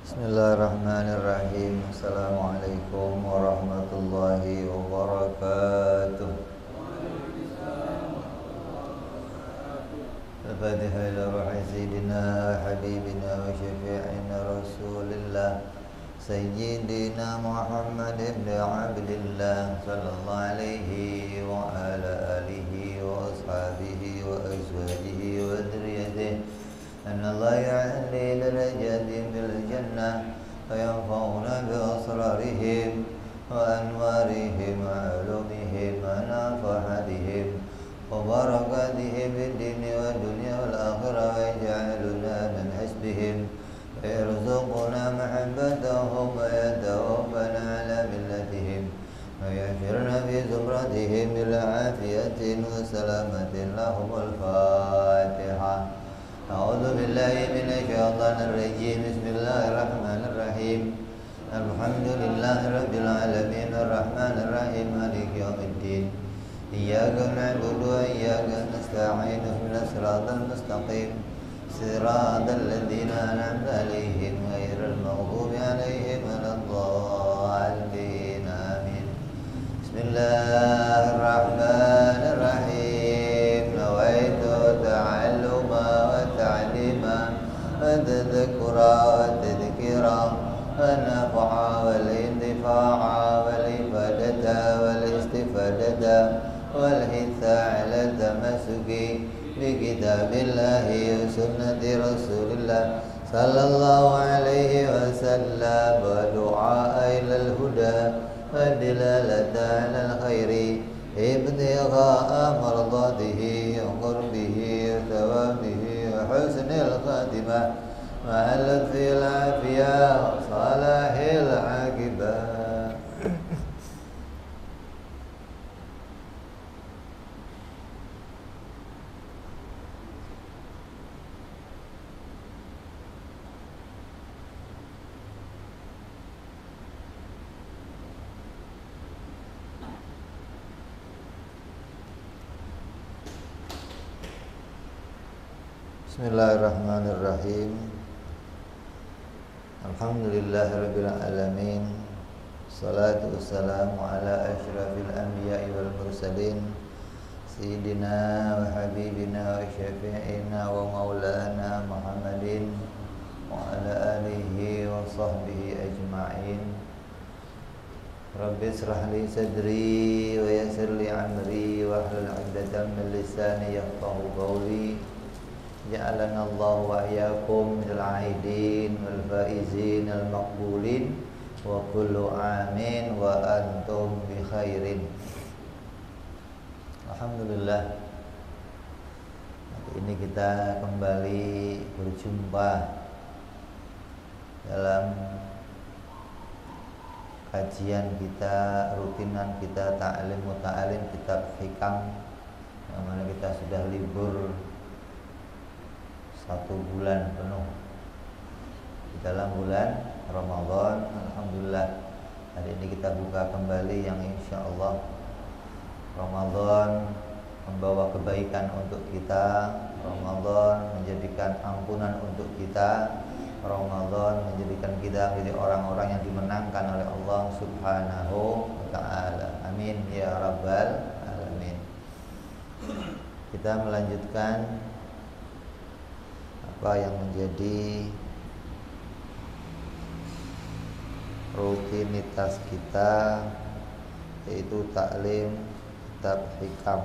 Bismillahirrahmanirrahim. Assalamualaikum warahmatullahi wabarakatuh. Al-Fatihah ila ruhi sayyidina habibina wa syafi'ina rasulillah Sayyidina Muhammad ibn Abdillah sallallahu alaihi wa ala alihi wa ashabihi wa azwajihi wa dhurriyyatihi أن الله يعلي درجاتهم في الجنة وينفعنا بأسرارهم وأنوارهم وعلومهم ونفحاتهم وبركاتهم في الدين والدنيا والآخرة ويجعلنا من حسبهم ويرزقنا محبتهم ويتوفنا على ملتهم ويحشرنا في زمرتهم بالعافية وسلامة لهم الفاتحة أعوذ بالله من الشيطان الرجيم بسم الله الرحمن الرحيم الحمد لله رب العالمين الرحمن الرحيم مالك يوم الدين إياك نعبد وإياك نستعين اهدنا الصراط المستقيم صراط الذين أنعمت عليهم غير المغضوب عليهم ولا الضالين آمين بسم الله الرحمن الرحيم نويت تعلم وتعليما وتذكرا وتذكيرا والنفع والانتفاع والإفادة والاستفادة والحث على التمسك بكتاب الله وسنة رسول الله صلى الله عليه وسلم ودعاء إلى الهدى والدلالة على الخير ابتغاء مرضاته وقربه وثوابه وحسن الخاتمة مع اللطف العافية وصلاح العاقبة. Bismillahirrahmanirrahim. Alhamdulillahirabbil alamin. Salatu wassalamu ala asyrafil anbiya'i wal mursalin sayyidina wa habibina wa syafi'ina wa maulana Muhammadin wa ala alihi wa sahbihi ajma'in. Rabbi israh li sadri wa yassir li amri wa hlul 'uqdatam min lisani yafqahu qawli. Ja'alana Allah wa iyyakum minal aidin wal faizin al maqbulin wa kullu amin wa antum bi khairin. Alhamdulillah, hari ini kita kembali berjumpa dalam kajian kita, rutinan kita, ta'lim muta'alim kitab hikam, yang mana kita sudah libur 1 bulan penuh di dalam bulan Ramadan. Alhamdulillah, hari ini kita buka kembali yang insya Allah Ramadan membawa kebaikan untuk kita. Ramadan menjadikan ampunan untuk kita. Ramadan menjadikan kita menjadi orang-orang yang dimenangkan oleh Allah Subhanahu wa ta'ala. Amin ya rabbal alamin. Kita melanjutkan apa yang menjadi rutinitas kita, yaitu taklim kitab hikam.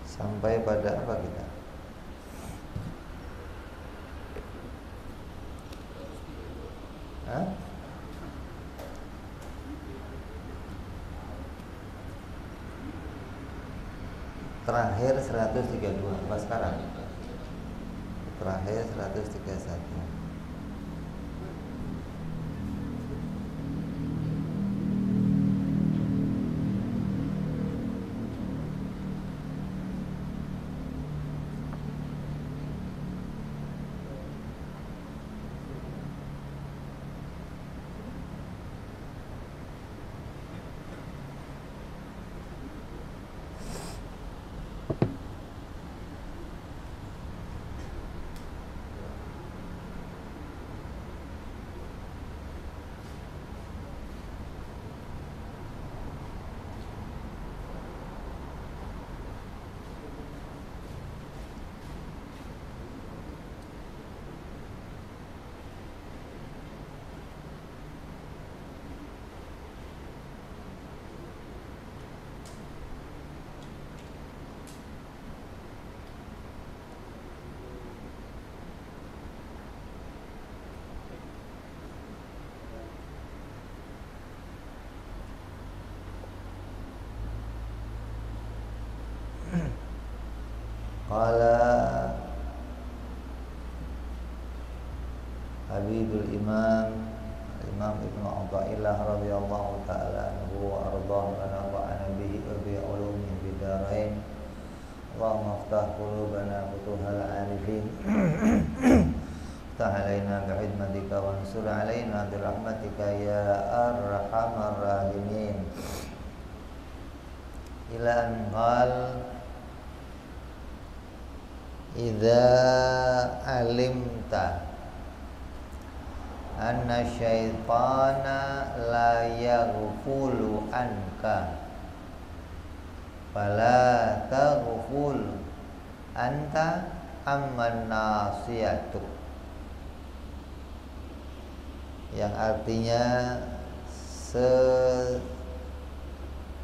Sampai pada apa kita? Hah? Terakhir 132, apa sekarang? Terakhir 131. Qala Habibul Imam Ibnu Athaillah radhiyallahu ta'ala anhu wa ardhahu wa nafa'ana bihi wa bi ulumihi fid dharain. Allahumma iftah qulubana futuhal arifin. Iftah alaina bi khidmatika wa ansur alaina bi rahmatika ya arhamar rahimin. Ila an qal idza alimta anna syaitana la yaghfulu anka fala taghful anta amman nasiyatu, yang artinya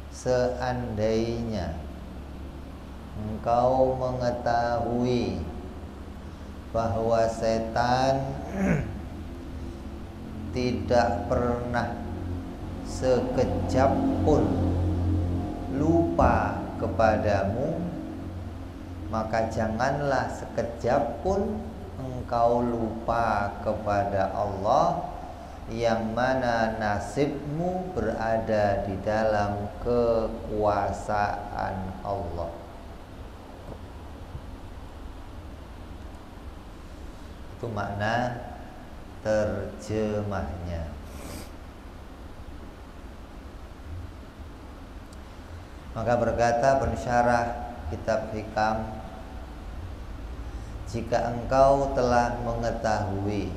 seandainya engkau mengetahui bahwa setan tidak pernah sekejap pun lupa kepadamu, maka janganlah sekejap pun engkau lupa kepada Allah, yang mana nasibmu berada di dalam kekuasaan Allah. Itu makna terjemahnya. Maka berkata pensyarah kitab Hikam, jika engkau telah mengetahui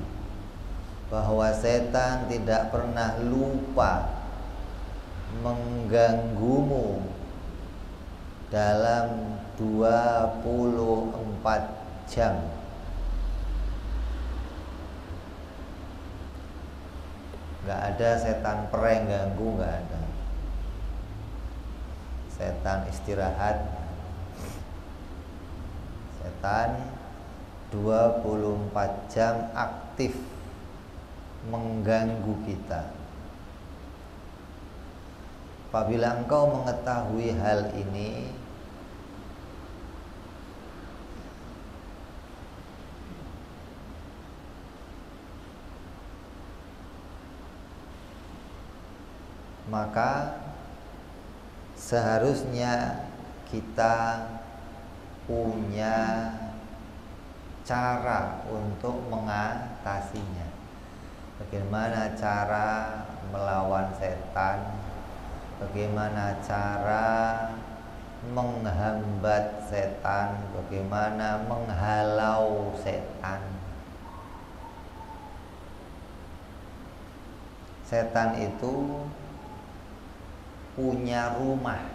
bahwa setan tidak pernah lupa mengganggumu dalam 24 jam, nggak ada setan prank ganggu, nggak ada. Setan istirahat. Setan 24 jam aktif mengganggu kita. Apabila engkau mengetahui hal ini, maka seharusnya kita punya cara untuk mengatasinya. Bagaimana cara melawan setan? Bagaimana cara menghambat setan? Bagaimana menghalau setan? Setan itu punya rumah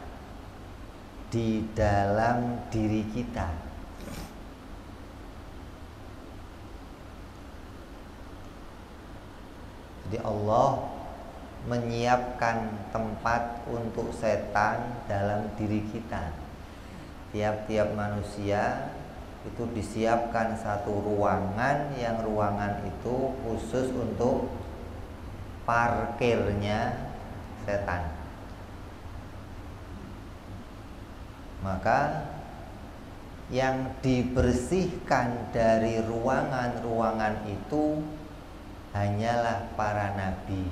di dalam diri kita. Jadi Allah menyiapkan tempat untuk setan dalam diri kita. Tiap-tiap manusia itu disiapkan satu ruangan, yang ruangan itu khusus untuk parkirnya setan. Maka yang dibersihkan dari ruangan-ruangan itu hanyalah para nabi.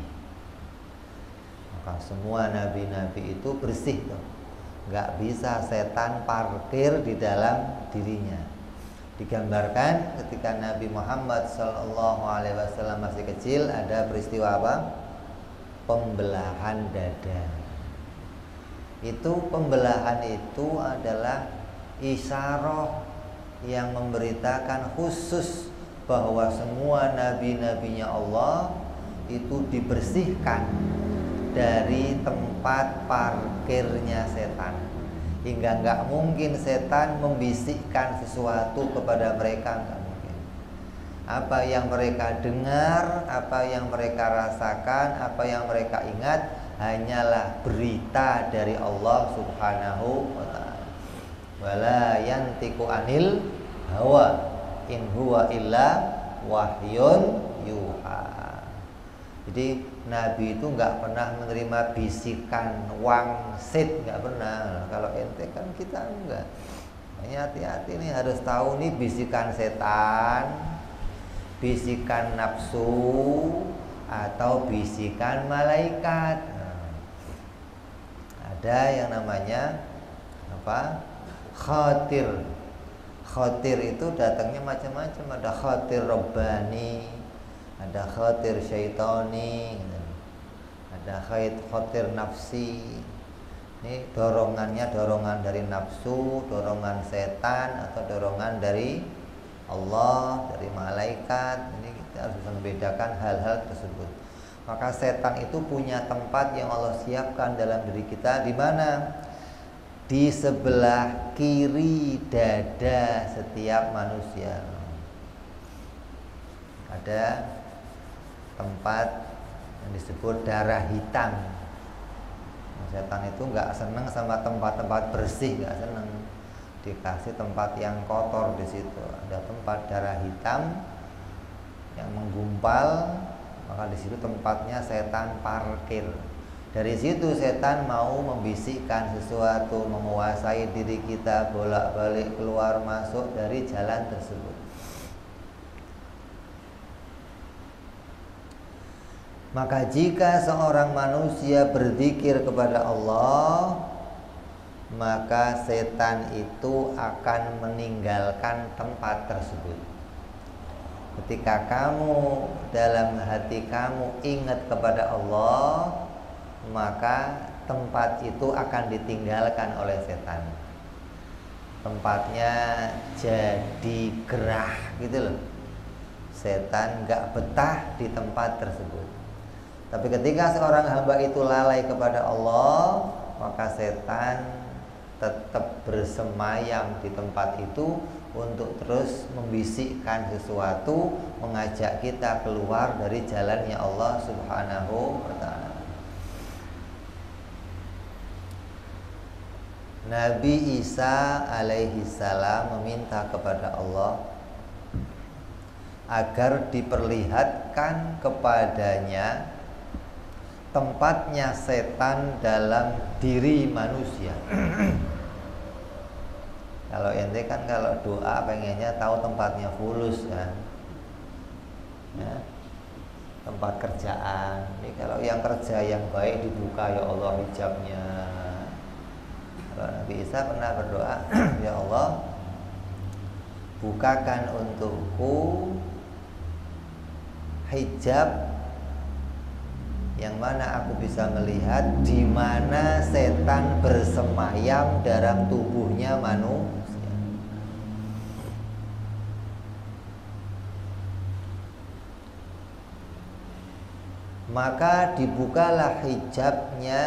Maka semua nabi-nabi itu bersih tuh. Nggak bisa setan parkir di dalam dirinya. Digambarkan ketika Nabi Muhammad SAW masih kecil, ada peristiwa apa? Pembelahan dada. Itu pembelahan itu adalah isyarah yang memberitakan khusus bahwa semua nabi-nabinya Allah itu dibersihkan dari tempat parkirnya setan, hingga nggak mungkin setan membisikkan sesuatu kepada mereka, nggak mungkin. Apa yang mereka dengar, apa yang mereka rasakan, apa yang mereka ingat hanyalah berita dari Allah Subhanahu wa ta'ala. Wala yantiqu anil hawa in huwa illa wahyun yuha. Jadi Nabi itu nggak pernah menerima bisikan wangsit, nggak pernah. Kalau ente kan kita enggak. Ini hati-hati nih, harus tahu nih bisikan setan, bisikan nafsu, atau bisikan malaikat. Ada yang namanya apa? Khatir. Khatir itu datangnya macam-macam. Ada khatir rabbani, ada khatir syaitani, ada khatir nafsi. Ini dorongannya dorongan dari nafsu, dorongan setan, atau dorongan dari Allah, dari malaikat. Ini kita harus bisa membedakan hal-hal tersebut. Maka setan itu punya tempat yang Allah siapkan dalam diri kita, di mana? Di sebelah kiri dada setiap manusia. Ada tempat yang disebut darah hitam. Setan itu nggak senang sama tempat-tempat bersih, nggak senang. Dikasih tempat yang kotor di situ. Ada tempat darah hitam yang menggumpal, maka di situ tempatnya setan parkir. Dari situ setan mau membisikkan sesuatu, menguasai diri kita, bolak-balik keluar masuk dari jalan tersebut. Maka jika seorang manusia berzikir kepada Allah, maka setan itu akan meninggalkan tempat tersebut. Ketika kamu dalam hati kamu ingat kepada Allah, maka tempat itu akan ditinggalkan oleh setan. Tempatnya jadi gerah gitu loh. Setan gak betah di tempat tersebut. Tapi ketika seorang hamba itu lalai kepada Allah, maka setan tetap bersemayam di tempat itu untuk terus membisikkan sesuatu, mengajak kita keluar dari jalannya Allah Subhanahu wa ta'ala. Nabi Isa alaihi salam meminta kepada Allah agar diperlihatkan kepadanya tempatnya setan dalam diri manusia. Kalau ente kan kalau doa pengennya tahu tempatnya fulus kan, ya, tempat kerjaan. Ini kalau yang kerja yang baik dibuka ya Allah hijabnya. Kalau Nabi Isa pernah berdoa, ya Allah, bukakan untukku hijab yang mana aku bisa melihat di mana setan bersemayam dalam tubuhnya manusia. Maka dibukalah hijabnya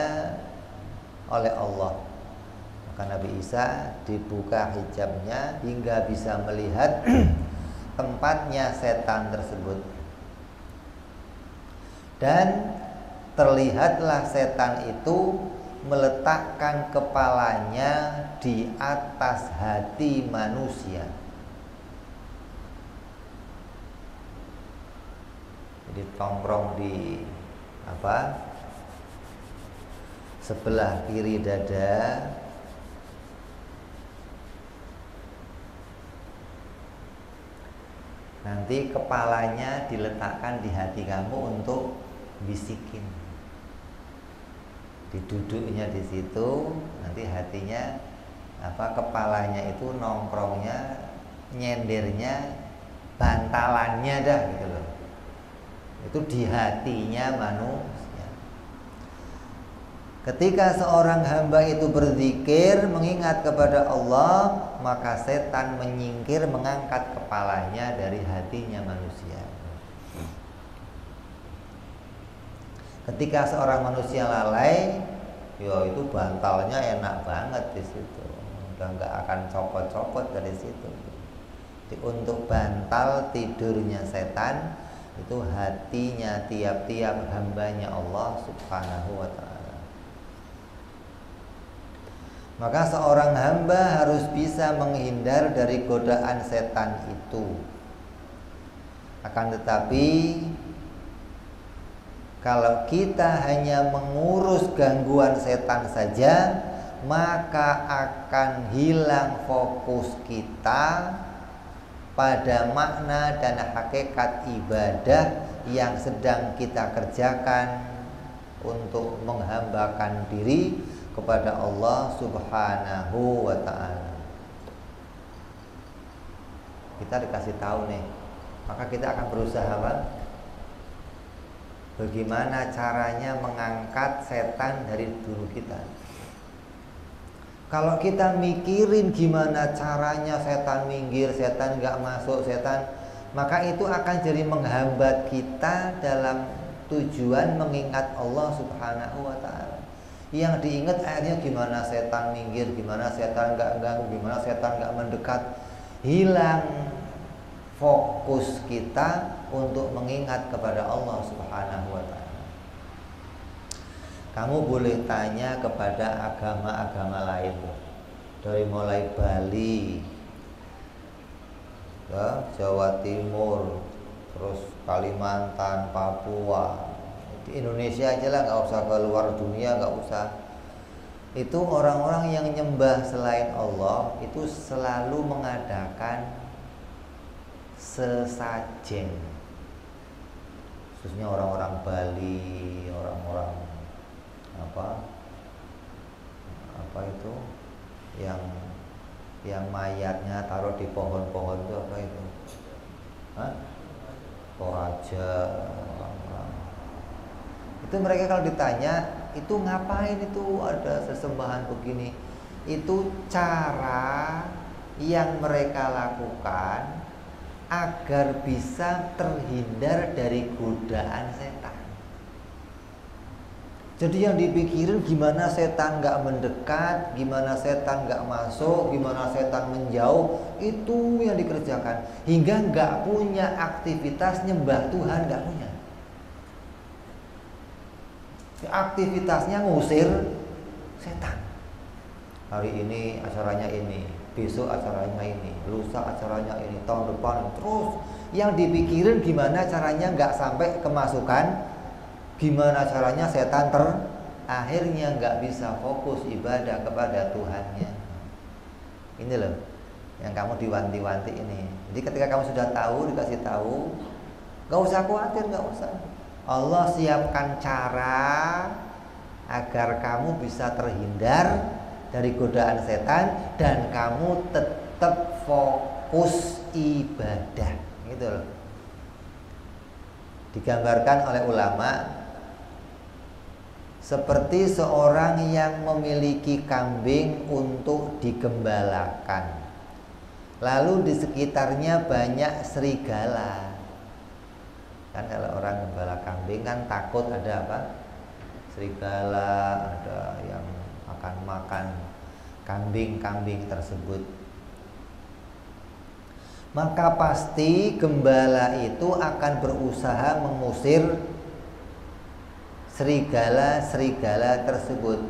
oleh Allah. Maka Nabi Isa dibuka hijabnya hingga bisa melihat tempatnya setan tersebut. Dan terlihatlah setan itu meletakkan kepalanya di atas hati manusia. Jadi tongkrong di sebelah kiri dada. Nanti kepalanya diletakkan di hati kamu untuk bisikin. Diduduknya di situ, nanti hatinya kepalanya itu nongkrongnya, nyendernya, bantalannya dah gitu loh. Itu di hatinya manusia. Ketika seorang hamba itu berzikir, mengingat kepada Allah, maka setan menyingkir, mengangkat kepalanya dari hatinya manusia. Ketika seorang manusia lalai, ya itu bantalnya enak banget di situ. Udah nggak akan copot-copot dari situ. Jadi untuk bantal tidurnya setan itu hatinya tiap-tiap hambanya Allah Subhanahu wa ta'ala. Maka seorang hamba harus bisa menghindar dari godaan setan itu. Akan tetapi kalau kita hanya mengurus gangguan setan saja, maka akan hilang fokus kita pada makna dan hakikat ibadah yang sedang kita kerjakan untuk menghambakan diri kepada Allah Subhanahu wa ta'ala. Kita dikasih tahu nih, maka kita akan berusaha apa? Bagaimana caranya mengangkat setan dari diri kita. Kalau kita mikirin gimana caranya setan minggir, setan gak masuk, maka itu akan jadi menghambat kita dalam tujuan mengingat Allah Subhanahu wa ta'ala. Yang diingat akhirnya gimana setan minggir, gimana setan gak ganggu, gimana setan gak mendekat. Hilang fokus kita untuk mengingat kepada Allah Subhanahu wa ta'ala. Kamu boleh tanya kepada agama-agama lain, dari mulai Bali, ya, Jawa Timur, terus Kalimantan, Papua, di Indonesia aja lah, nggak usah ke luar dunia, nggak usah. Itu orang-orang yang nyembah selain Allah itu selalu mengadakan sesajen, khususnya orang-orang Bali, orang-orang apa itu yang mayatnya taruh di pohon-pohon itu apa itu? Toraja. Itu mereka kalau ditanya itu ngapain itu ada sesembahan begini, itu cara yang mereka lakukan agar bisa terhindar dari godaan setan. Jadi yang dipikirin gimana setan gak mendekat, gimana setan gak masuk, gimana setan menjauh, itu yang dikerjakan. Hingga gak punya aktivitas nyembah Tuhan, gak punya. Aktivitasnya ngusir setan. Hari ini acaranya ini, besok acaranya ini, lusa acaranya ini, tahun depan terus. Yang dipikirin gimana caranya gak sampai kemasukan, gimana caranya setan akhirnya nggak bisa fokus ibadah kepada Tuhannya. Ini loh yang kamu diwanti-wanti ini. Jadi ketika kamu sudah tahu, dikasih tahu, nggak usah khawatir, nggak usah. Allah siapkan cara agar kamu bisa terhindar dari godaan setan dan kamu tetap fokus ibadah. Gitu loh. Digambarkan oleh ulama seperti seorang yang memiliki kambing untuk digembalakan. Lalu di sekitarnya banyak serigala. Kan kalau orang gembala kambing kan takut ada apa? Serigala, ada yang akan makan kambing-kambing tersebut. Maka pasti gembala itu akan berusaha mengusir serigala-serigala tersebut.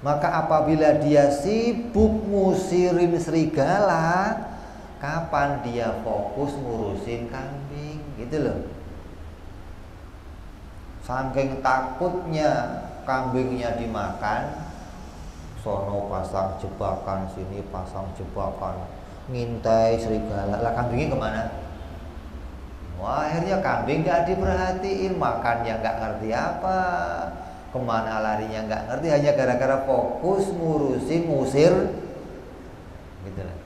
Maka apabila dia sibuk ngusirin serigala, kapan dia fokus ngurusin kambing? Gitu loh. Saking takutnya kambingnya dimakan, sono pasang jebakan, sini pasang jebakan, ngintai serigala. Lah kambingnya kemana? Wah, akhirnya kambing gak diperhatiin, makannya gak ngerti apa, kemana larinya gak ngerti, hanya gara-gara fokus ngurusin ngusir. Gitu lah.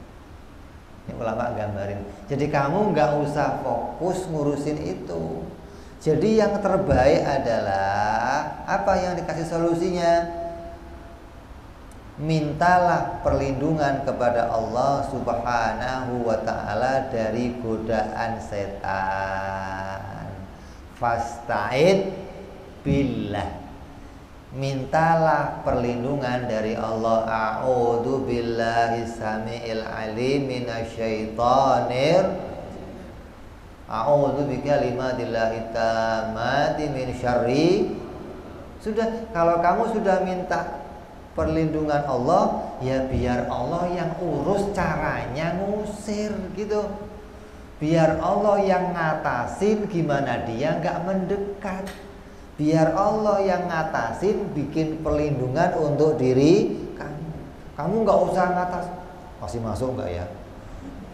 Ini ulama gambarin. Jadi kamu gak usah fokus ngurusin itu. Jadi yang terbaik adalah apa yang dikasih solusinya? Mintalah perlindungan kepada Allah Subhanahu wa ta'ala dari godaan setan. Fasta'id billah. Mintalah perlindungan dari Allah. A'udzu billahi samiil alim minasyaitonir. A'udzu bikalimatillahi tammati min syarri. Sudah, kalau kamu sudah minta perlindungan Allah, ya biar Allah yang urus caranya ngusir gitu. Biar Allah yang ngatasin gimana dia nggak mendekat. Biar Allah yang ngatasin bikin perlindungan untuk diri kamu. Kamu nggak usah ngatas. Masih masuk nggak ya?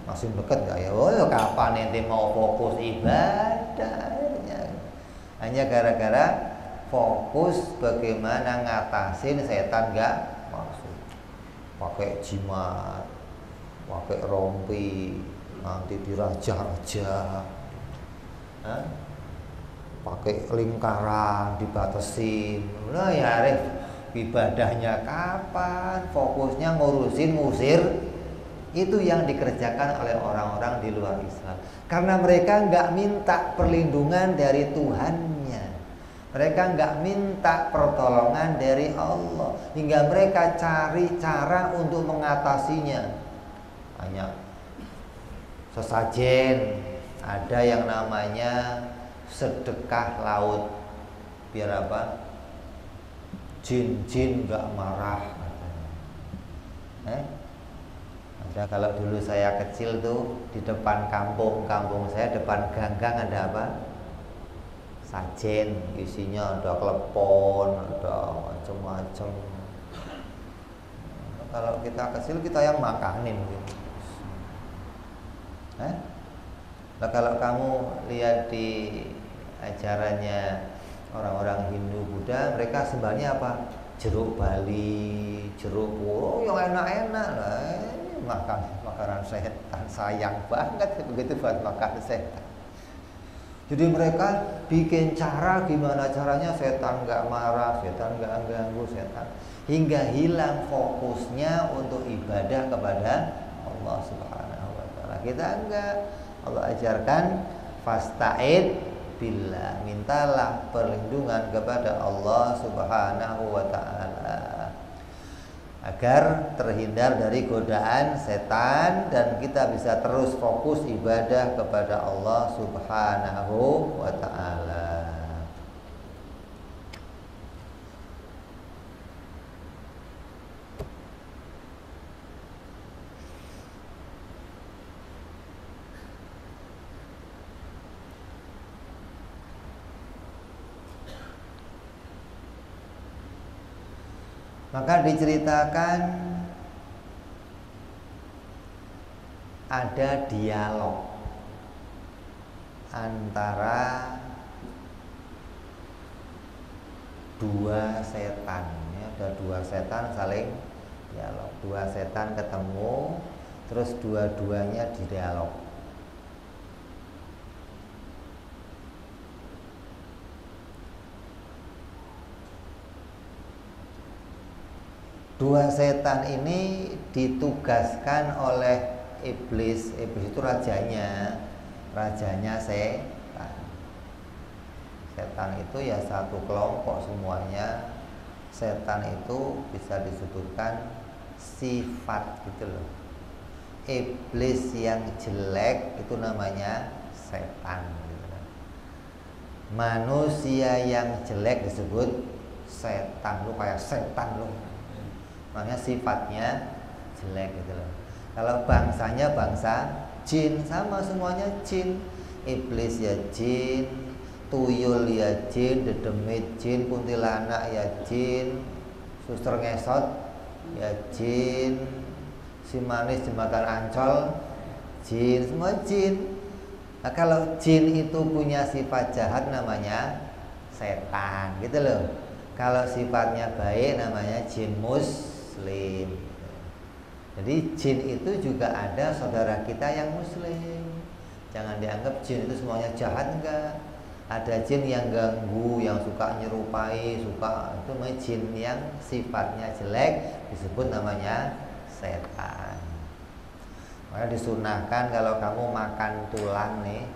Masih dekat nggak ya? Oh, kapan ente mau fokus ibadah? Hanya gara-gara fokus bagaimana ngatasin setan nggak masuk. Pakai jimat, pakai rompi, nanti dirajah-rajah, pakai lingkaran dibatasin. Nah ya Arif, ibadahnya kapan? Fokusnya ngurusin ngusir. Itu yang dikerjakan oleh orang-orang di luar Islam. Karena mereka nggak minta perlindungan dari Tuhannya, mereka nggak minta pertolongan dari Allah, hingga mereka cari cara untuk mengatasinya. Hanya sesajen, ada yang namanya sedekah laut, biar apa? Jin-jin nggak marah. Ada, kalau dulu saya kecil tuh di depan kampung saya, depan ganggang ada apa? Sajen, isinya ada klepon, ada macam-macam. Kalau kita kecil kita yang makanin gitu. Nah, kalau kamu lihat di ajarannya orang-orang Hindu Buddha, mereka sembahnya apa? Jeruk bali, jeruk puro, yang enak-enak lah. Makanan setan, sayang banget begitu buat makan setan. Jadi mereka bikin cara gimana caranya setan nggak marah, setan nggak ganggu setan, hingga hilang fokusnya untuk ibadah kepada Allah Subhanahu wa Ta'ala. Kita enggak. Allah ajarkan fasta'id billah, mintalah perlindungan kepada Allah Subhanahu wa Ta'ala agar terhindar dari godaan setan dan kita bisa terus fokus ibadah kepada Allah Subhanahu wa Ta'ala. Maka diceritakan ada dialog antara dua setan, ya, ada dua setan saling dialog. Dua setan ketemu, terus dua-duanya didialog. Dua setan ini ditugaskan oleh iblis. Iblis itu rajanya setan. Setan itu ya satu kelompok semuanya. Setan itu bisa disebutkan sifat gitu loh. Iblis yang jelek itu namanya setan gitu. Manusia yang jelek disebut setan. Lu kayak setan lu. Makanya sifatnya jelek gitu loh. Kalau bangsanya bangsa jin, sama semuanya jin. Iblis ya jin, tuyul ya jin, dedemit jin, kuntilanak ya jin, suster ngesot ya jin, si manis jembatan Ancol jin, semua jin. Nah, kalau jin itu punya sifat jahat namanya setan gitu loh. Kalau sifatnya baik namanya jin muslim. Jadi jin itu juga ada saudara kita yang muslim. Jangan dianggap jin itu semuanya jahat, enggak. Ada jin yang ganggu, yang suka nyerupai, itu namanya jin yang sifatnya jelek, disebut namanya setan. Maka disunahkan kalau kamu makan tulang nih,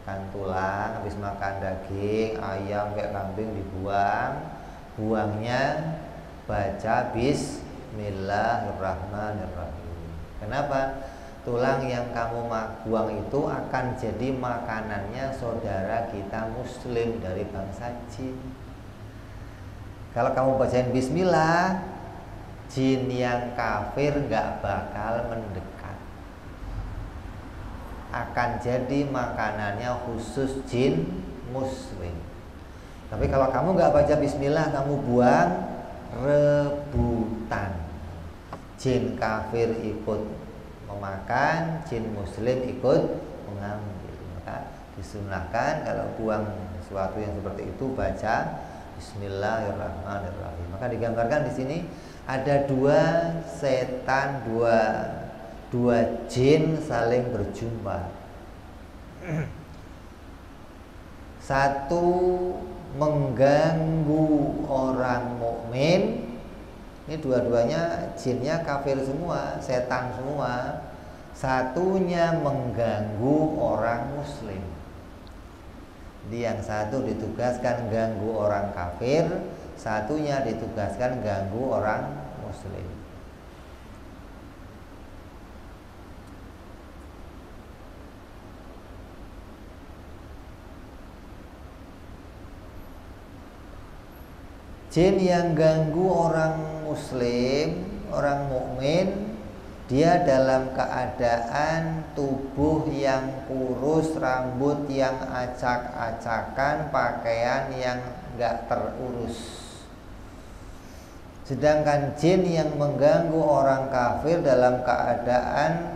makan tulang, habis makan daging, ayam kayak kambing dibuang, buangnya baca Bismillahirrahmanirrahim. Kenapa? Tulang yang kamu buang itu akan jadi makanannya saudara kita muslim dari bangsa jin. Kalau kamu bacain Bismillah, jin yang kafir gak bakal mendekat. Akan jadi makanannya khusus jin muslim. Tapi kalau kamu gak baca Bismillah, kamu buang, rebutan. jin kafir ikut memakan, jin muslim ikut mengambil. Maka disunahkan kalau buang sesuatu yang seperti itu baca Bismillahirrahmanirrahim. Maka digambarkan di sini ada dua setan, dua jin saling berjumpa. Satu mengganggu orang mukmin. Ini dua-duanya jinnya kafir semua, setan semua. Satunya mengganggu orang muslim. Jadi yang satu ditugaskan ganggu orang kafir, satunya ditugaskan ganggu orang muslim. Jin yang ganggu orang muslim, orang mukmin, dia dalam keadaan tubuh yang kurus, rambut yang acak-acakan, pakaian yang gak terurus. Sedangkan jin yang mengganggu orang kafir dalam keadaan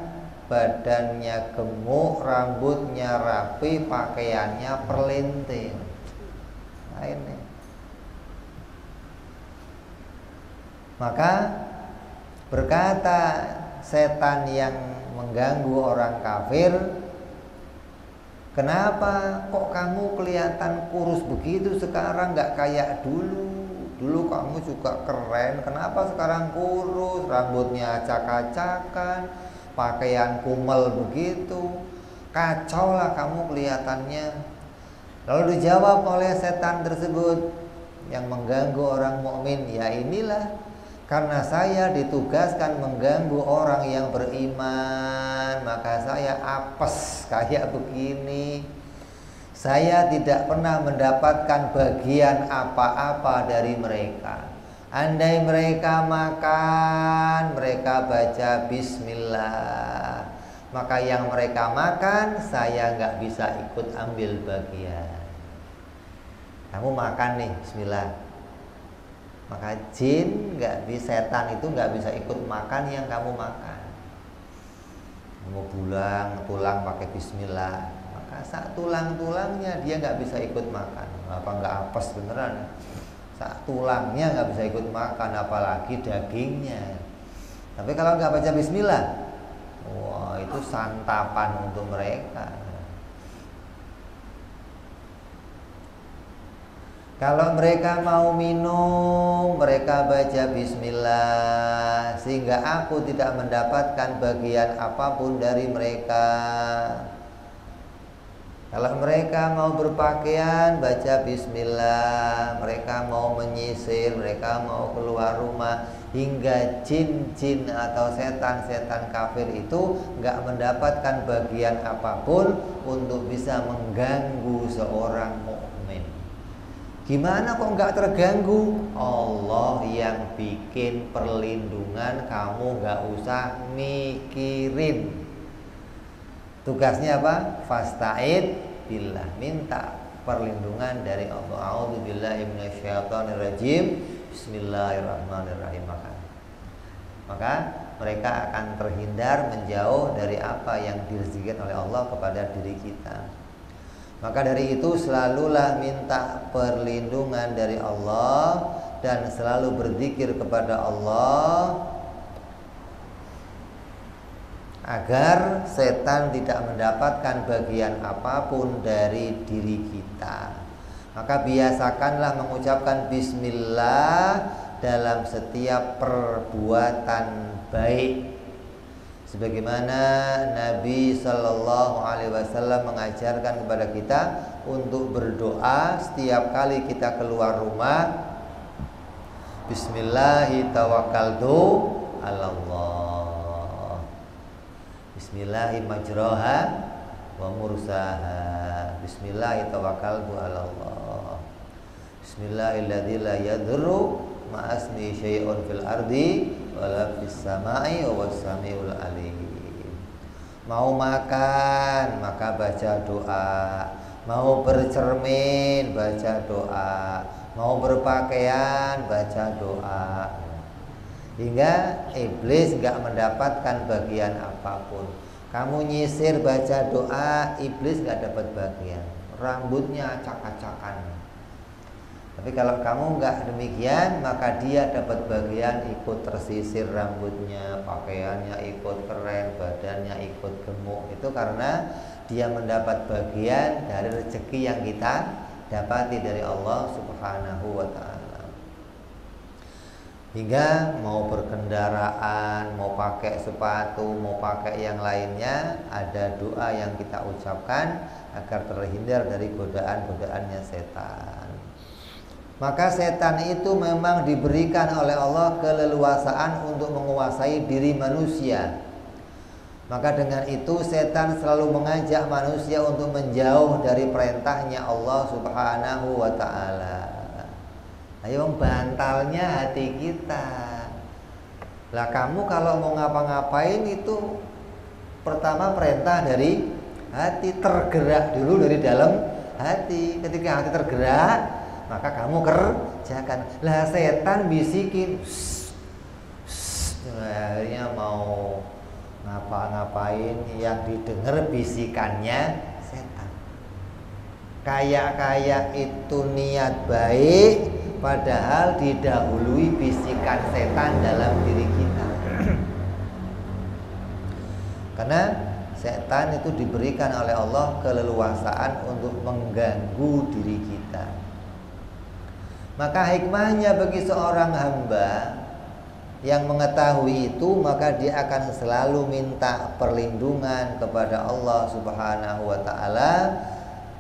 badannya gemuk, rambutnya rapi, pakaiannya perlinting. Nah ini. Maka berkata setan yang mengganggu orang kafir, kenapa kok kamu kelihatan kurus begitu sekarang, gak kayak dulu? Dulu kamu juga keren, kenapa sekarang kurus, rambutnya acak-acakan, pakaian kumel begitu, kacau lah kamu kelihatannya. Lalu dijawab oleh setan tersebut yang mengganggu orang mukmin, ya inilah, karena saya ditugaskan mengganggu orang yang beriman, maka saya apes kayak begini. Saya tidak pernah mendapatkan bagian apa-apa dari mereka. Andai mereka makan, mereka baca bismillah, maka yang mereka makan saya nggak bisa ikut ambil bagian. Kamu makan nih, bismillah, maka jin nggak bisa, setan itu nggak bisa ikut makan yang kamu makan. Kamu tulang pakai bismillah, maka saat tulangnya dia nggak bisa ikut makan. Apa nggak apes beneran? Saat tulangnya nggak bisa ikut makan, apalagi dagingnya. Tapi kalau nggak baca bismillah, wah itu santapan untuk mereka. Kalau mereka mau minum, mereka baca bismillah, sehingga aku tidak mendapatkan bagian apapun dari mereka. Kalau mereka mau berpakaian, baca bismillah. Mereka mau menyisir, mereka mau keluar rumah, hingga jin-jin atau setan-setan kafir itu nggak mendapatkan bagian apapun untuk bisa mengganggu seorang mukmin. Gimana kok nggak terganggu? Allah yang bikin perlindungan, kamu nggak usah mikirin. Tugasnya apa? Fasta'id billah, minta perlindungan dari Allah. A'udzubillahi minasyaitonirrajim. Bismillahirrahmanirrahim. Maka mereka akan terhindar, menjauh dari apa yang direzekikan oleh Allah kepada diri kita. Maka dari itu selalulah minta perlindungan dari Allah dan selalu berzikir kepada Allah agar setan tidak mendapatkan bagian apapun dari diri kita. Maka biasakanlah mengucapkan bismillah dalam setiap perbuatan baik, sebagaimana Nabi Shallallahu Alaihi Wasallam mengajarkan kepada kita untuk berdoa setiap kali kita keluar rumah. Bismillahirrahmanirrahim. Allah. Bismillahirrahmanirrahim wa mursaha. Bismillahirrahmanirrahim. Bismillahilladzi la yadurru ma'asmi syai'un fil ardi wala fis samai wa was-samiul alim. Mau makan maka baca doa, mau bercermin baca doa, mau berpakaian baca doa. hingga iblis nggak mendapatkan bagian apapun. Kamu nyisir baca doa, iblis nggak dapat bagian, rambutnya acak-acakan. Tapi kalau kamu nggak demikian, maka dia dapat bagian, ikut tersisir rambutnya, pakaiannya ikut keren, badannya ikut gemuk. Itu karena dia mendapat bagian dari rezeki yang kita dapati dari Allah Subhanahu wa ta'ala. Hingga mau berkendaraan, mau pakai sepatu, mau pakai yang lainnya, ada doa yang kita ucapkan agar terhindar dari godaan-godaannya setan. Maka setan itu memang diberikan oleh Allah keleluasaan untuk menguasai diri manusia. Maka dengan itu setan selalu mengajak manusia untuk menjauh dari perintahnya Allah Subhanahu wa ta'ala. Ayo bantalnya hati kita. Lah kamu kalau mau ngapa-ngapain itu pertama perintah dari hati, tergerak dulu dari dalam hati. Ketika hati tergerak, maka kamu kerjakan. Lah setan bisikin, akhirnya mau ngapa-ngapain, yang didengar bisikannya setan. Kayak itu niat baik, padahal didahului bisikan setan dalam diri kita. Karena setan itu diberikan oleh Allah keleluasaan untuk mengganggu diri kita. Maka hikmahnya bagi seorang hamba yang mengetahui itu, maka dia akan selalu minta perlindungan kepada Allah Subhanahu wa ta'ala,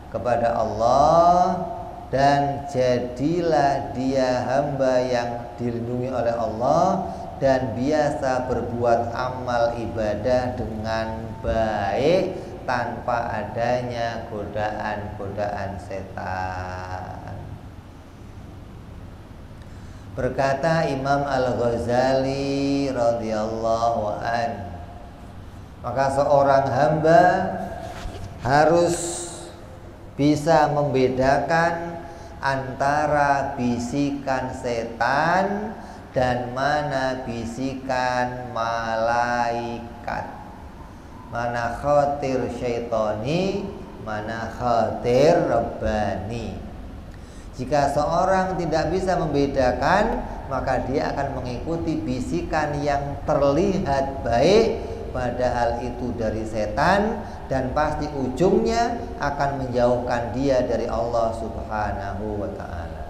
kepada Allah, dan jadilah dia hamba yang dilindungi oleh Allah dan biasa berbuat amal ibadah dengan baik tanpa adanya godaan-godaan setan. Berkata Imam Al-Ghazali radhiyallahu an, maka seorang hamba harus bisa membedakan antara bisikan setan dan mana bisikan malaikat, mana khatir syaitani, mana khatir rabbani. Jika seorang tidak bisa membedakan, maka dia akan mengikuti bisikan yang terlihat baik padahal itu dari setan, dan pasti ujungnya akan menjauhkan dia dari Allah Subhanahu wa ta'ala.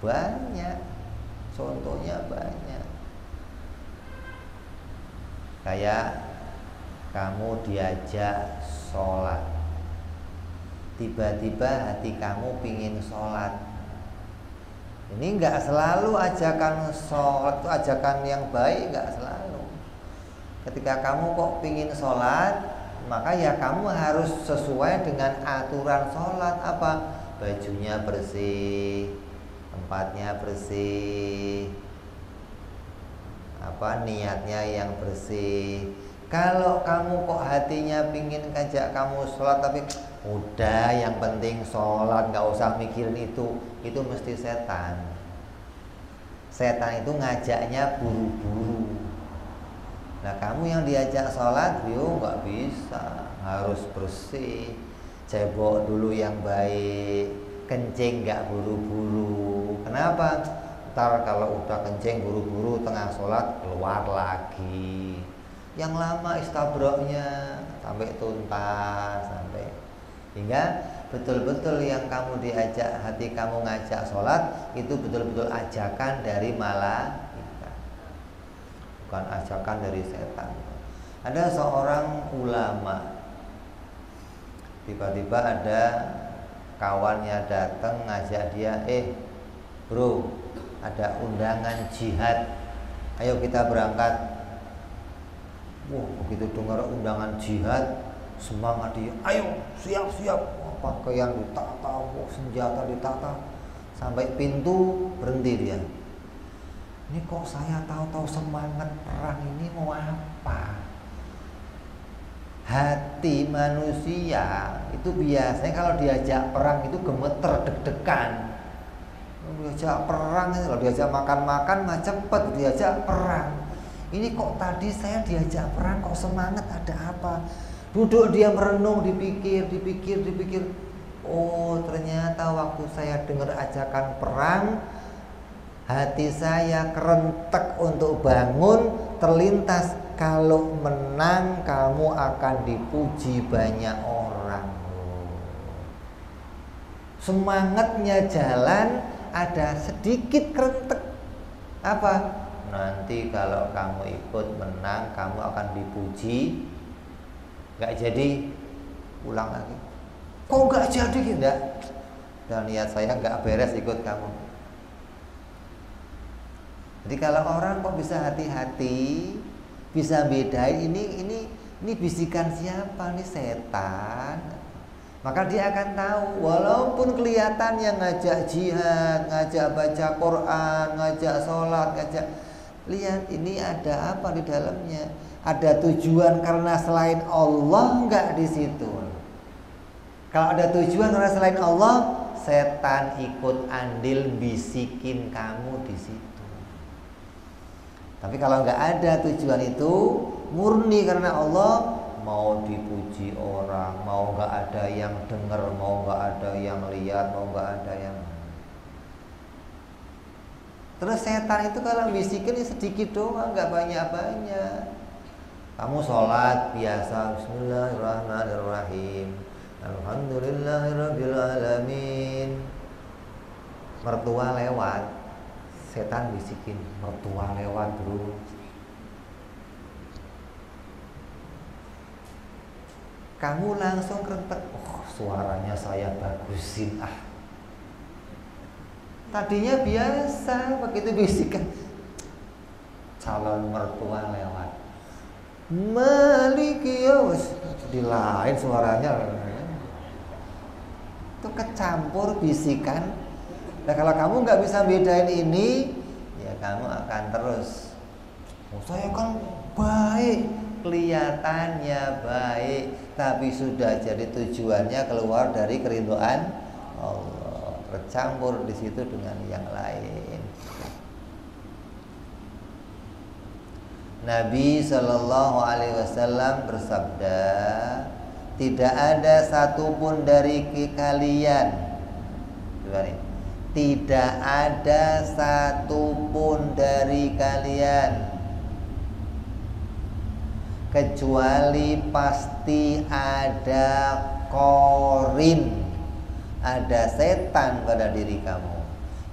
Banyak, contohnya banyak. Kayak kamu diajak sholat, tiba-tiba hati kamu pingin sholat. Ini enggak selalu ajakan sholat itu ajakan yang baik, enggak selalu. Ketika kamu kok pingin sholat, maka ya kamu harus sesuai dengan aturan sholat. Apa? Bajunya bersih, tempatnya bersih, niatnya yang bersih. Kalau kamu kok hatinya pingin ngajak kamu sholat, tapi udah yang penting sholat, gak usah mikirin itu mesti setan. Setan itu ngajaknya buru-buru. Nah kamu yang diajak sholat, yuk nggak bisa, harus bersih, cebok dulu yang baik, kencing nggak buru-buru. Kenapa? Ntar kalau udah kencing buru-buru tengah sholat keluar lagi. Yang lama istabroknya sampai tuntas, sampai hingga betul-betul yang kamu diajak, hati kamu ngajak sholat itu betul-betul ajakan dari malaikat, bukan ajakan dari setan. Ada seorang ulama, tiba-tiba ada kawannya datang ngajak dia, bro, ada undangan jihad, ayo kita berangkat. Wah, begitu dengar undangan jihad, semangat dia, ayo siap-siap, pakaian ditata, senjata ditata, sampai pintu berhenti dia. Ini kok saya tahu-tahu semangat perang ini mau apa? Hati manusia itu biasanya kalau diajak perang itu gemeter, deg-degan. diajak perang, kalau diajak makan-makan mah cepet, diajak perang. Ini kok tadi saya diajak perang kok semangat, ada apa? Duduk dia merenung, dipikir. Oh, ternyata waktu saya dengar ajakan perang, hati saya kerentek untuk bangun, terlintas kalau menang kamu akan dipuji banyak orang. Semangatnya jalan, ada sedikit kerentek. Apa? Nanti kalau kamu ikut menang, kamu akan dipuji. Gak jadi, ulang lagi. Kok gak jadi? Enggak. Dan niat saya gak beres ikut kamu. Jadi kalau orang kok bisa hati-hati, bisa bedain ini bisikan siapa, ini setan. Maka dia akan tahu, walaupun kelihatan yang ngajak jihad, ngajak baca Quran, ngajak sholat, lihat ini ada apa di dalamnya. Ada tujuan karena selain Allah enggak di situ. Kalau ada tujuan karena selain Allah, setan ikut andil bisikin kamu di situ. Tapi kalau enggak ada tujuan itu, murni karena Allah, mau dipuji orang, mau nggak ada yang dengar, mau nggak ada yang lihat, mau nggak ada yang. Terus setan itu kalau bisikin sedikit doang, nggak banyak-banyak. Kamu sholat biasa, Bismillahirrahmanirrahim, Alhamdulillahirabbil alamin. Mertua lewat, setan bisikin, mertua lewat terus. Kamu langsung kerentek, oh suaranya saya bagusin ah. Tadinya biasa, begitu bisikan calon mertua lewat, Maliki ya, di lain suaranya. Itu kecampur bisikan. Nah kalau kamu nggak bisa bedain ini, ya kamu akan terus. Oh saya kan baik, kelihatannya baik, tapi sudah jadi tujuannya keluar dari keridhaan Allah, tercampur di situ dengan yang lain. Nabi Shallallahu Alaihi Wasallam bersabda, tidak ada satupun dari kalian, tidak ada satupun dari kalian kecuali pasti ada korin, ada setan pada diri kamu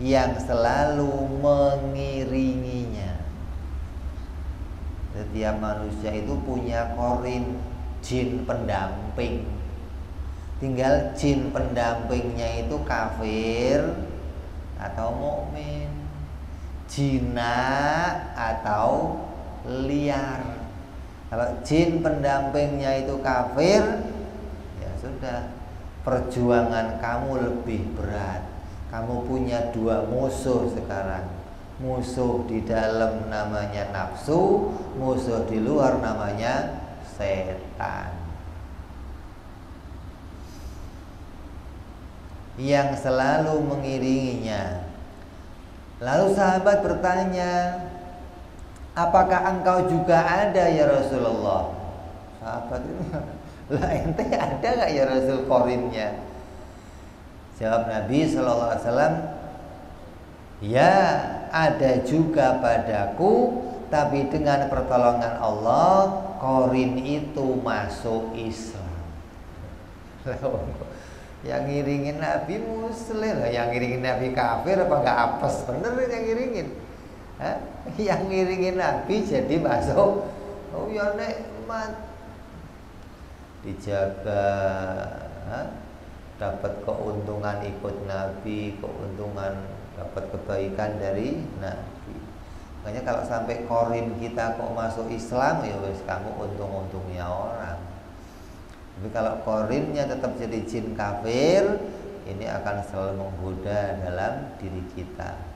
yang selalu mengiringinya. Setiap manusia itu punya korin, jin pendamping. Tinggal jin pendampingnya itu kafir atau mukmin, jinak atau liar. Kalau jin pendampingnya itu kafir, ya sudah, perjuangan kamu lebih berat. Kamu punya dua musuh sekarang. Musuh di dalam namanya nafsu, musuh di luar namanya setan. Yang selalu mengiringinya. Lalu sahabat bertanya, apakah engkau juga ada ya Rasulullah? Sahabat itu, lah ente ada gak ya Rasul korinnya? Jawab Nabi SAW, ya ada juga padaku, tapi dengan pertolongan Allah korin itu masuk Islam. Yang ngiringin Nabi Muslim, yang ngiringin Nabi kafir apa gak apes? Bener yang ngiringin. Hah? Yang ngiringin Nabi jadi masuk. Oh ya nikmat, dijaga, dapat keuntungan ikut Nabi, keuntungan dapat kebaikan dari Nabi. Makanya kalau sampai korin kita kok masuk Islam, ya wes kamu untung-untungnya orang. Tapi kalau korinnya tetap jadi jin kafir, ini akan selalu menggoda dalam diri kita.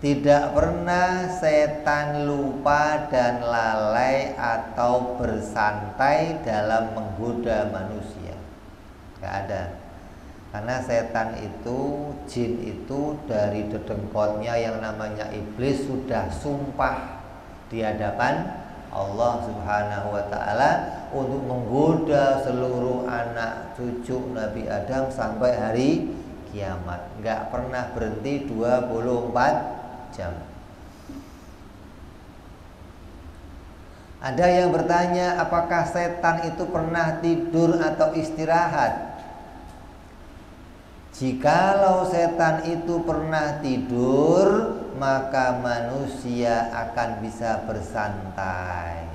Tidak pernah setan lupa dan lalai atau bersantai dalam menggoda manusia. Gak ada. Karena setan itu, jin itu dari dedengkotnya yang namanya iblis sudah sumpah di hadapan Allah Subhanahu wa ta'ala untuk menggoda seluruh anak cucu Nabi Adam sampai hari kiamat. Nggak pernah berhenti 24 jam. Ada yang bertanya, apakah setan itu pernah tidur atau istirahat? Jikalau setan itu pernah tidur, maka manusia akan bisa bersantai.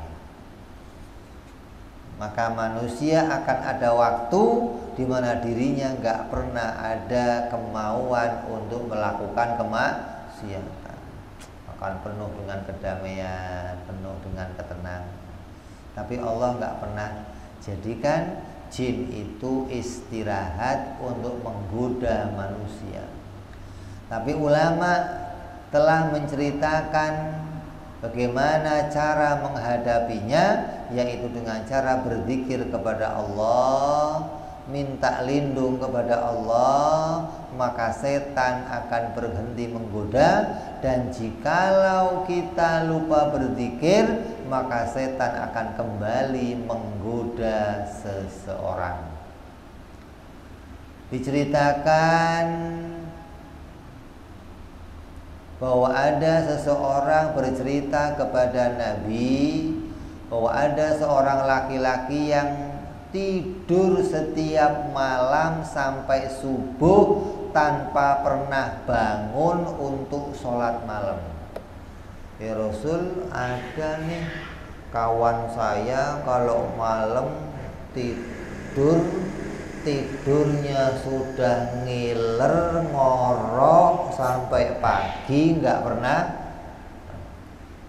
Maka manusia akan ada waktu di mana dirinya nggak pernah ada kemauan untuk melakukan kemaksiatan. Akan penuh dengan kedamaian, penuh dengan ketenangan. Tapi Allah nggak pernah jadikan jin itu istirahat untuk menggoda manusia. Tapi ulama telah menceritakan bagaimana cara menghadapinya, yaitu dengan cara berzikir kepada Allah, minta lindung kepada Allah, maka setan akan berhenti menggoda. Dan jikalau kita lupa berzikir, maka setan akan kembali menggoda seseorang. Diceritakan bahwa ada seseorang bercerita kepada Nabi bahwa ada seorang laki-laki yang tidur setiap malam sampai subuh tanpa pernah bangun untuk sholat malam. Ya Rasul, ada nih kawan saya kalau malam tidurnya sudah ngiler ngorok sampai pagi, nggak pernah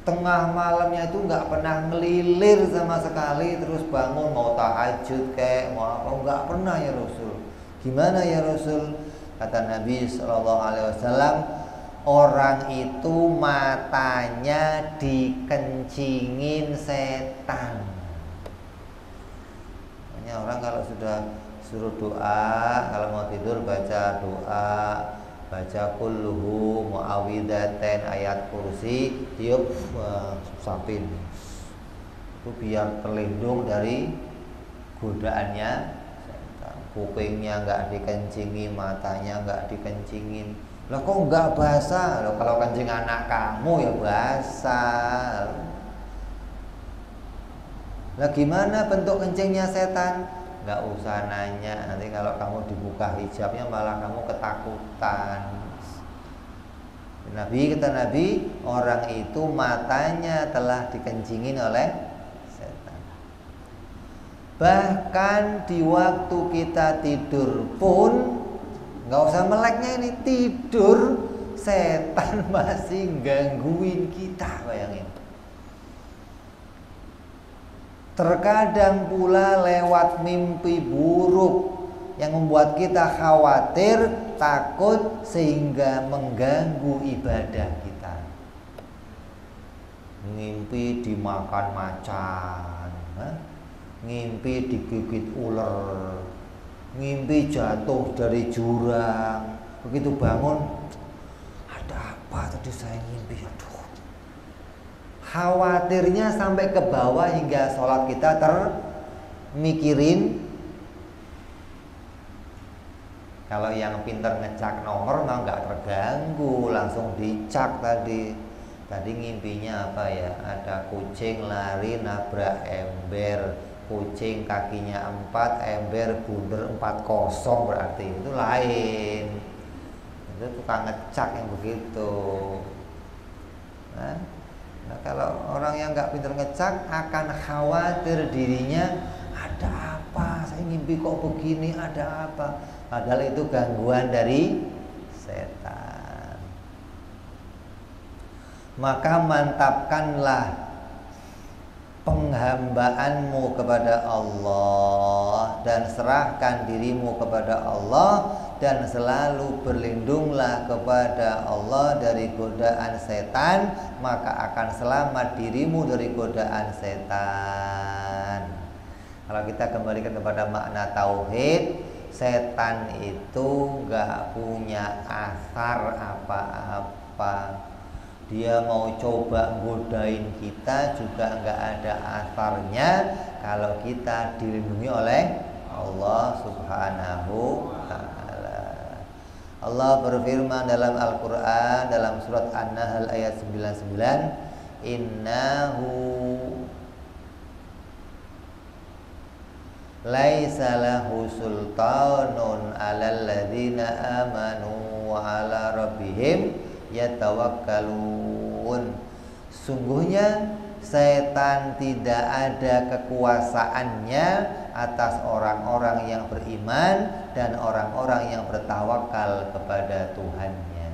tengah malamnya itu nggak pernah ngelilir sama sekali, terus bangun mau tahajud kayak mau apa, nggak pernah ya Rasul. Gimana ya Rasul? Kata Nabi SAW, orang itu matanya dikencingin setan. Makanya orang kalau sudah suruh doa, kalau mau tidur baca doa, baca kulluhu muawwidzatain ayat kursi, tiup sapin. Itu biar terlindung dari godaannya setan. Kupingnya nggak dikencingi, matanya nggak dikencingin. Lah kok nggak basah? Loh, kalau kencing anak kamu ya basah. Lah gimana bentuk kencingnya setan? Nggak usah nanya, nanti kalau kamu dibuka hijabnya malah kamu ketakutan. Kata Nabi, orang itu matanya telah dikencingin oleh setan. Bahkan di waktu kita tidur pun, nggak usah meleknya, ini tidur setan masih gangguin kita, bayangin. Terkadang pula lewat mimpi buruk yang membuat kita khawatir, takut, sehingga mengganggu ibadah kita. Ngimpi dimakan macan, ngimpi digigit ular, ngimpi jatuh dari jurang. Begitu bangun, ada apa tadi saya ngimpi? Aduh, khawatirnya sampai ke bawah hingga sholat kita termikirin. Kalau yang pintar ngecak nomor mah nggak terganggu, langsung dicak tadi. Tadi ngimpinya apa ya? Ada kucing lari nabrak ember, kucing kakinya 4, ember bundar 4-0, berarti itu lain. Itu tukang ngecak yang begitu. Nah, kalau orang yang nggak pintar ngecak akan khawatir dirinya, ada apa? Saya ngimpi kok begini, ada apa? Padahal itu gangguan dari setan. Maka mantapkanlah penghambaanmu kepada Allah dan serahkan dirimu kepada Allah, dan selalu berlindunglah kepada Allah dari godaan setan, maka akan selamat dirimu dari godaan setan. Kalau kita kembalikan kepada makna tauhid, setan itu gak punya asar apa-apa. Dia mau coba godain kita juga gak ada asarnya kalau kita dilindungi oleh Allah Subhanahu wa ta'ala. Allah berfirman dalam Al-Quran dalam surat An-Nahl ayat 99, innahu laisa lahu sultanun 'alal ladzina amanu wa 'ala rabbihim yatawakkalun. Sungguhnya setan tidak ada kekuasaannya atas orang-orang yang beriman dan orang-orang yang bertawakal kepada Tuhannya.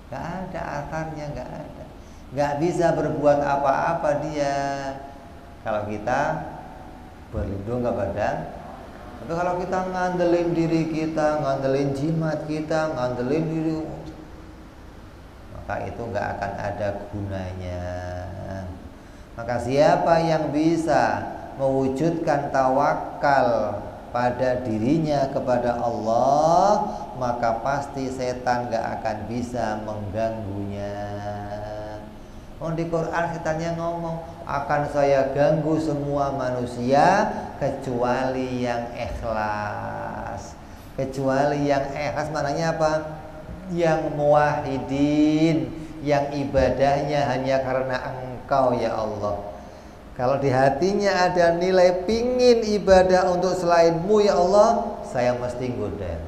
Gak ada akarnya, gak ada. Gak bisa berbuat apa-apa dia kalau kita berlindung kepada. Tapi kalau kita ngandelin diri kita, ngandelin jimat kita, ngandelin diri, maka itu nggak akan ada gunanya. Maka siapa yang bisa mewujudkan tawakal pada dirinya kepada Allah, maka pasti setan nggak akan bisa mengganggunya. Di Quran setannya ngomong, akan saya ganggu semua manusia kecuali yang ikhlas. Kecuali yang ikhlas maknanya apa? Yang muwahhidin, yang ibadahnya hanya karena Engkau ya Allah. Kalau di hatinya ada nilai pingin ibadah untuk selainmu ya Allah, saya mesti goda.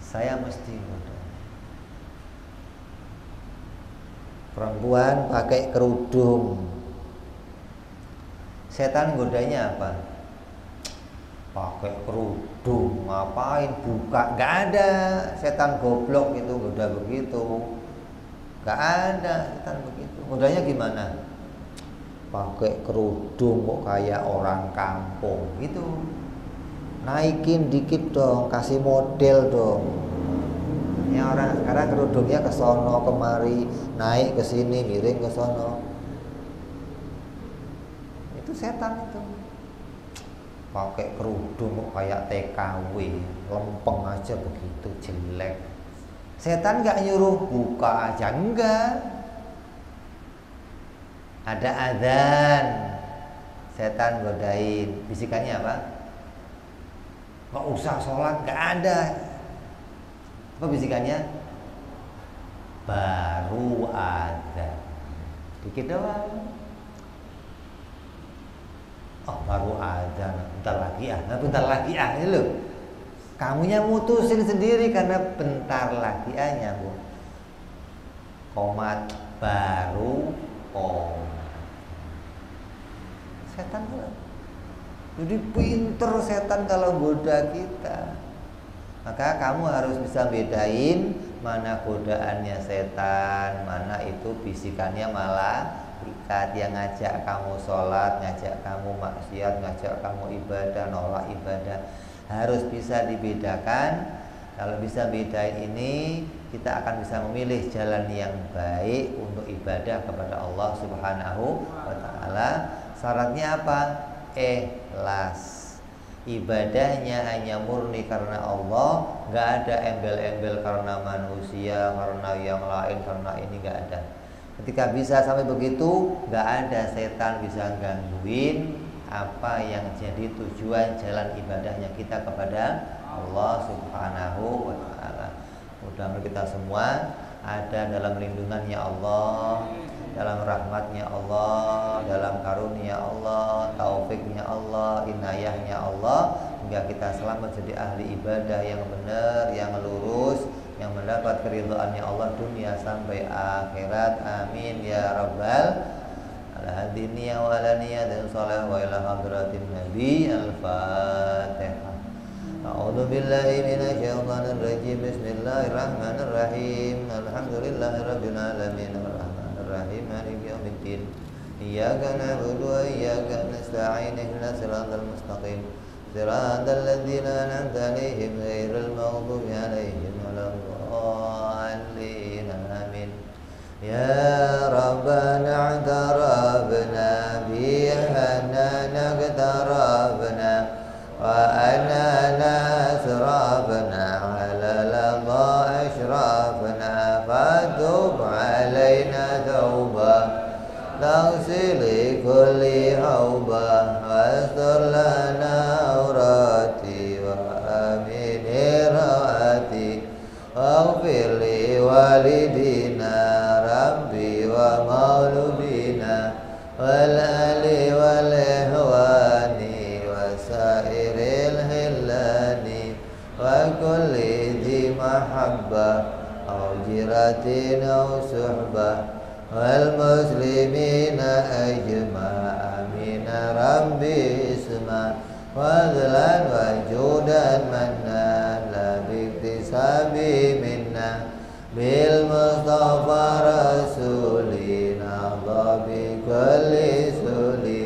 Saya mesti goda. Perempuan pakai kerudung, setan godanya apa? Pakai kerudung, ngapain buka? Gak ada setan goblok itu goda begitu. Gak ada setan begitu. Godanya gimana? Pakai kerudung kok kayak orang kampung gitu. Naikin dikit dong, kasih model dong. Ya orang sekarang kerudungnya ke sono kemari, naik ke sini, miring ke sono. Itu setan itu. Pakai kerudung kok kayak TKW, lempeng aja begitu, jelek. Setan nggak nyuruh buka aja, enggak. Ada adzan, setan godain. Bisikannya apa? Nggak usah sholat, nggak ada. Apa bisikannya? Baru adzan. Dikit doang. Oh baru adzan, bentar lagi ini loh. Kamunya mutusin sendiri karena bentar lagi nyambung. Komat baru setan tuh. Jadi pinter setan kalau goda kita. Maka kamu harus bisa bedain mana godaannya setan, mana itu bisikannya malah ikat yang ngajak kamu sholat, ngajak kamu maksiat, ngajak kamu ibadah, nolak ibadah. Harus bisa dibedakan. Kalau bisa bedain ini, kita akan bisa memilih jalan yang baik untuk ibadah kepada Allah Subhanahu wa ta'ala. Syaratnya apa? Ikhlas. Ibadahnya hanya murni karena Allah, nggak ada embel-embel karena manusia, karena yang lain, karena ini nggak ada. Ketika bisa sampai begitu, nggak ada setan bisa gangguin apa yang jadi tujuan jalan ibadahnya kita kepada Allah Subhanahu wa ta'ala. Mudah-mudahan kita semua ada dalam lindungannya Allah, dalam rahmatnya Allah, dalam karunia Allah, taufiknya Allah, inayahnya Allah, hingga kita selamat jadi ahli ibadah yang benar, yang lurus, yang mendapat keridhaannya Allah dunia sampai akhirat. Amin ya rabbal alamin. Wa ala niyatin shalah wa ila hadratin nabi. Al-Fatihah. A'udzu billahi minasy syaithanir rajim. Bismillahirrahmanirrahim. Alhamdulillahirabbil alamin. Arrahmanirrahim. Maliki yaumiddin. Iyyaka na'budu wa iyyaka nasta'in. Ihdinas siratal mustaqim. Siratal ladzina an'amta 'alaihim ghairil maghdubi 'alaihim waladdallin. Amin. Ya Rabbana i'tarabna bi anna naqtarabna wa تب علينا توبة تغسل كل حوبة واستر لنا عوراتي وآمن رواتي واغفر لوالدينا ربي ومولودينا والأهل والإخوان وسائر الهلان وكل ذي محبة أو جيرة أو صحبة والمسلمين أجمع آمين ربي اسمع وذلا وجودا منا لا باكتساب منا بالمصطفى رسولنا الله بكل سولي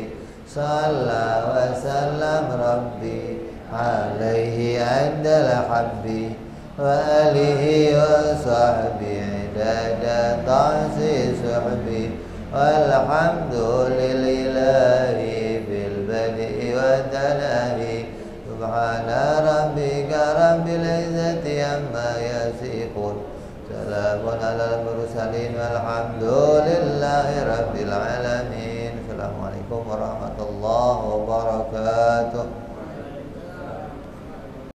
صلى وسلم ربي عليه عند الحب وآله وصحبه عدد تعسي صحبي والحمد لله بالبدء والتناهي سبحان ربك رب العزة عما يصفون سلام على المرسلين والحمد لله رب العالمين. Assalamualaikum warahmatullahi wabarakatuh.